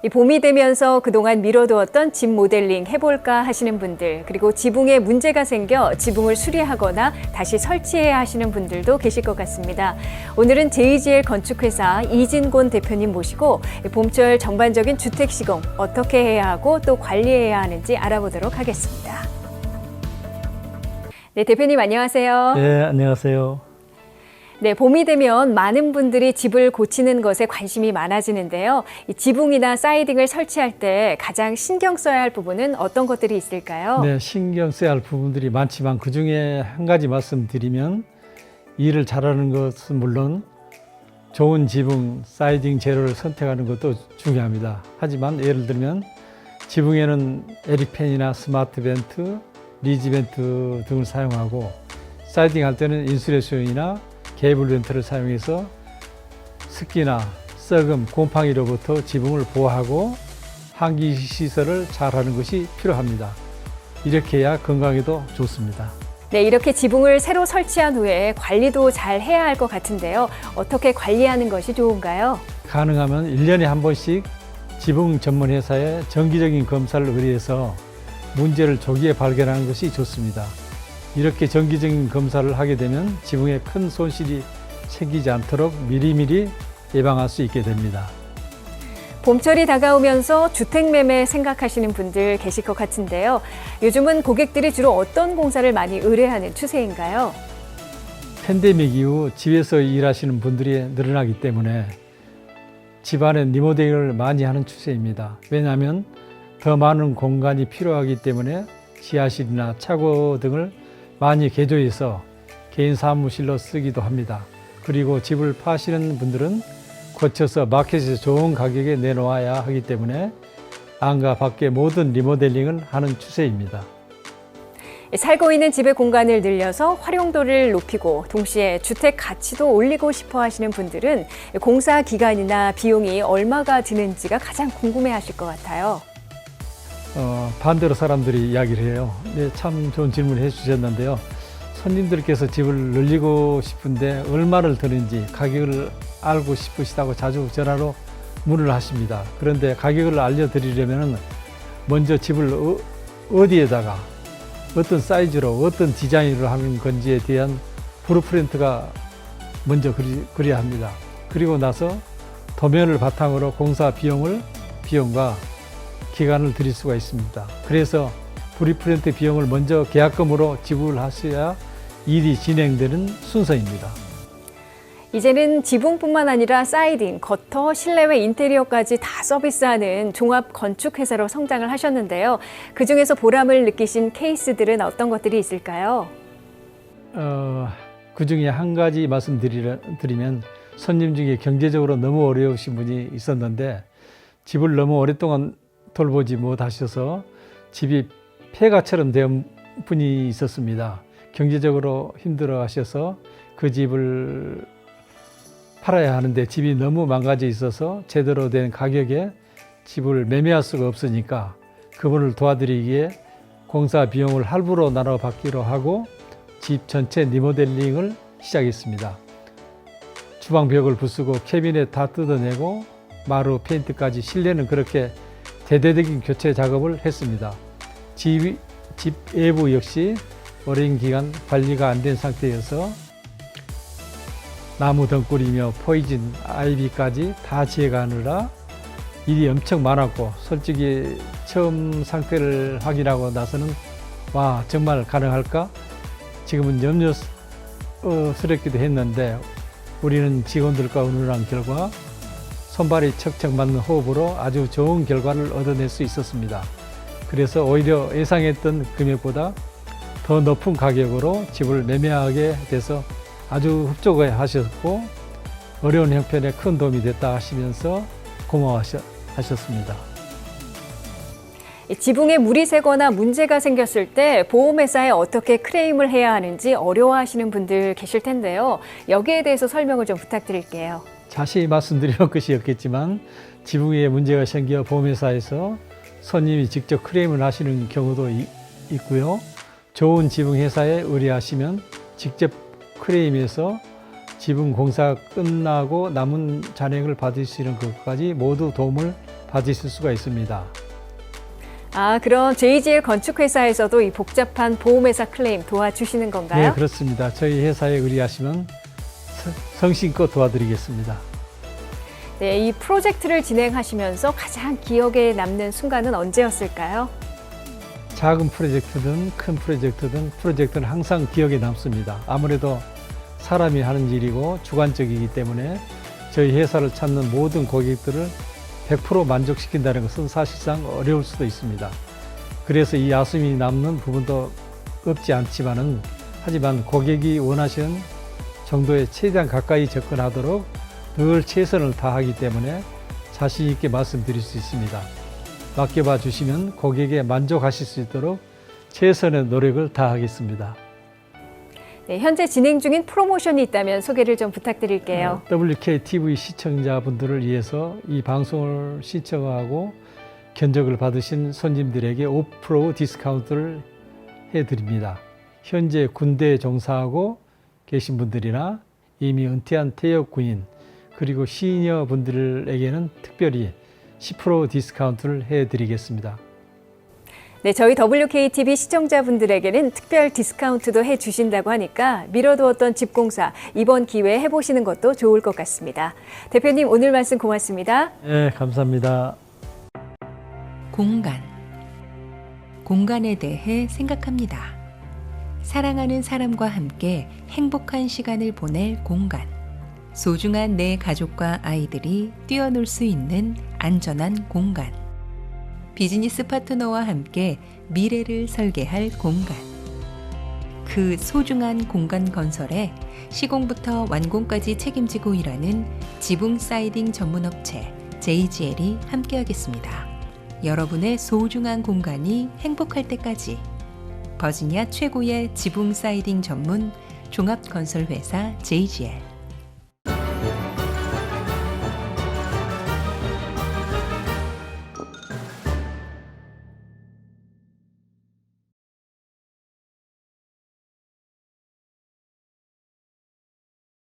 이 봄이 되면서 그동안 미뤄두었던 집 모델링 해볼까 하시는 분들, 그리고 지붕에 문제가 생겨 지붕을 수리하거나 다시 설치해야 하시는 분들도 계실 것 같습니다. 오늘은 JGL 건축회사 이진곤 대표님 모시고 봄철 전반적인 주택 시공 어떻게 해야 하고 또 관리해야 하는지 알아보도록 하겠습니다. 네, 대표님 안녕하세요. 네, 안녕하세요. 네, 봄이 되면 많은 분들이 집을 고치는 것에 관심이 많아지는데요. 이 지붕이나 사이딩을 설치할 때 가장 신경 써야 할 부분은 어떤 것들이 있을까요? 네, 신경 써야 할 부분들이 많지만 그중에 한 가지 말씀드리면 일을 잘하는 것은 물론 좋은 지붕, 사이딩 재료를 선택하는 것도 중요합니다. 하지만 예를 들면 지붕에는 에릭펜이나 스마트 벤트, 리지 벤트 등을 사용하고 사이딩 할 때는 인슐레이션이나 케이블 벤트를 사용해서 습기나 썩음, 곰팡이로부터 지붕을 보호하고 환기 시설을 잘하는 것이 필요합니다. 이렇게 해야 건강에도 좋습니다. 네, 이렇게 지붕을 새로 설치한 후에 관리도 잘 해야 할 것 같은데요. 어떻게 관리하는 것이 좋은가요? 가능하면 1년에 한 번씩 지붕 전문 회사에 정기적인 검사를 의뢰해서 문제를 조기에 발견하는 것이 좋습니다. 이렇게 정기적인 검사를 하게 되면 지붕에 큰 손실이 생기지 않도록 미리미리 예방할 수 있게 됩니다. 봄철이 다가오면서 주택 매매 생각하시는 분들 계실 것 같은데요. 요즘은 고객들이 주로 어떤 공사를 많이 의뢰하는 추세인가요? 팬데믹 이후 집에서 일하시는 분들이 늘어나기 때문에 집안의 리모델링을 많이 하는 추세입니다. 왜냐하면 더 많은 공간이 필요하기 때문에 지하실이나 차고 등을 많이 개조해서 개인 사무실로 쓰기도 합니다. 그리고 집을 파시는 분들은 고쳐서 마켓에서 좋은 가격에 내놓아야 하기 때문에 안과 밖의 모든 리모델링을 하는 추세입니다. 살고 있는 집의 공간을 늘려서 활용도를 높이고 동시에 주택 가치도 올리고 싶어 하시는 분들은 공사 기간이나 비용이 얼마가 드는지가 가장 궁금해 하실 것 같아요. 반대로 사람들이 이야기를 해요. 네, 참 좋은 질문을 해주셨는데요. 손님들께서 집을 늘리고 싶은데 얼마를 드는지 가격을 알고 싶으시다고 자주 전화로 문의를 하십니다. 그런데 가격을 알려드리려면 먼저 집을 어디에다가 어떤 사이즈로 어떤 디자인으로 하는 건지에 대한 블루프린트가 먼저 그려야 합니다. 그리고 나서 도면을 바탕으로 공사 비용과 기간을 드릴 수가 있습니다. 그래서 블루프린트 비용을 먼저 계약금으로 지불하셔야 일이 진행되는 순서입니다. 이제는 지붕뿐만 아니라 사이딩, 거터, 실내외 인테리어까지 다 서비스하는 종합 건축회사로 성장을 하셨는데요. 그중에서 보람을 느끼신 케이스들은 어떤 것들이 있을까요? 그중에 한 가지 말씀드리면 손님 중에 경제적으로 너무 어려우신 분이 있었는데 집을 너무 오랫동안 돌보지 못하셔서 집이 폐가처럼 된 분이 있었습니다. 경제적으로 힘들어 하셔서 그 집을 팔아야 하는데 집이 너무 망가져 있어서 제대로 된 가격에 집을 매매할 수가 없으니까 그분을 도와드리기에 공사 비용을 할부로 나눠 받기로 하고 집 전체 리모델링을 시작했습니다. 주방 벽을 부수고 캐비넷 다 뜯어내고 마루 페인트까지 실내는 그렇게 대대적인 교체 작업을 했습니다. 집 외부 역시 오랜 기간 관리가 안 된 상태여서 나무 덩굴이며 포이즌 아이비까지 다 제거하느라 일이 엄청 많았고 솔직히 처음 상태를 확인하고 나서는 와 정말 가능할까? 지금은 염려스럽기도 했는데 우리는 직원들과 의논한 결과 손발이 척척 맞는 호흡으로 아주 좋은 결과를 얻어낼 수 있었습니다. 그래서 오히려 예상했던 금액보다 더 높은 가격으로 집을 매매하게 돼서 아주 흡족해 하셨고 어려운 형편에 큰 도움이 됐다 하시면서 고마워하셨습니다. 지붕에 물이 새거나 문제가 생겼을 때 보험회사에 어떻게 클레임을 해야 하는지 어려워하시는 분들 계실 텐데요. 여기에 대해서 설명을 좀 부탁드릴게요. 자세히 말씀드릴 것이 없겠지만 지붕에 문제가 생겨 보험회사에서 손님이 직접 클레임을 하시는 경우도 있고요. 좋은 지붕회사에 의뢰하시면 직접 클레임해서 지붕 공사 끝나고 남은 잔액을 받으시는 것까지 모두 도움을 받으실 수가 있습니다. 아, 그럼 JGL 건축회사에서도 이 복잡한 보험회사 클레임 도와주시는 건가요? 네, 그렇습니다. 저희 회사에 의뢰하시면 성심껏 도와드리겠습니다. 네, 이 프로젝트를 진행하시면서 가장 기억에 남는 순간은 언제였을까요? 작은 프로젝트든 큰 프로젝트는 항상 기억에 남습니다. 아무래도 사람이 하는 일이고 주관적이기 때문에 저희 회사를 찾는 모든 고객들을 100% 만족시킨다는 것은 사실상 어려울 수도 있습니다. 그래서 이 아쉬움이 남는 부분도 없지 않지만은 하지만 고객이 원하시는 정도에 최대한 가까이 접근하도록 늘 최선을 다하기 때문에 자신 있게 말씀드릴 수 있습니다. 맡겨봐 주시면 고객에 만족하실 수 있도록 최선의 노력을 다하겠습니다. 네, 현재 진행 중인 프로모션이 있다면 소개를 좀 부탁드릴게요. WKTV 시청자분들을 위해서 이 방송을 시청하고 견적을 받으신 손님들에게 5% 디스카운트를 해드립니다. 현재 군대에 종사하고 계신 분들이나 이미 은퇴한 퇴역 군인 그리고 시니어 분들에게는 특별히 10% 디스카운트를 해드리겠습니다. 네, 저희 WKTV 시청자분들에게는 특별 디스카운트도 해주신다고 하니까 미뤄두었던 집공사 이번 기회에 해보시는 것도 좋을 것 같습니다. 대표님 오늘 말씀 고맙습니다. 네, 감사합니다. 공간에 대해 생각합니다. 사랑하는 사람과 함께 행복한 시간을 보낼 공간. 소중한 내 가족과 아이들이 뛰어놀 수 있는 안전한 공간. 비즈니스 파트너와 함께 미래를 설계할 공간. 그 소중한 공간 건설에 시공부터 완공까지 책임지고 일하는 지붕 사이딩 전문업체 JGL이 함께하겠습니다. 여러분의 소중한 공간이 행복할 때까지 버지니아 최고의 지붕 사이딩 전문 종합건설회사 JGL.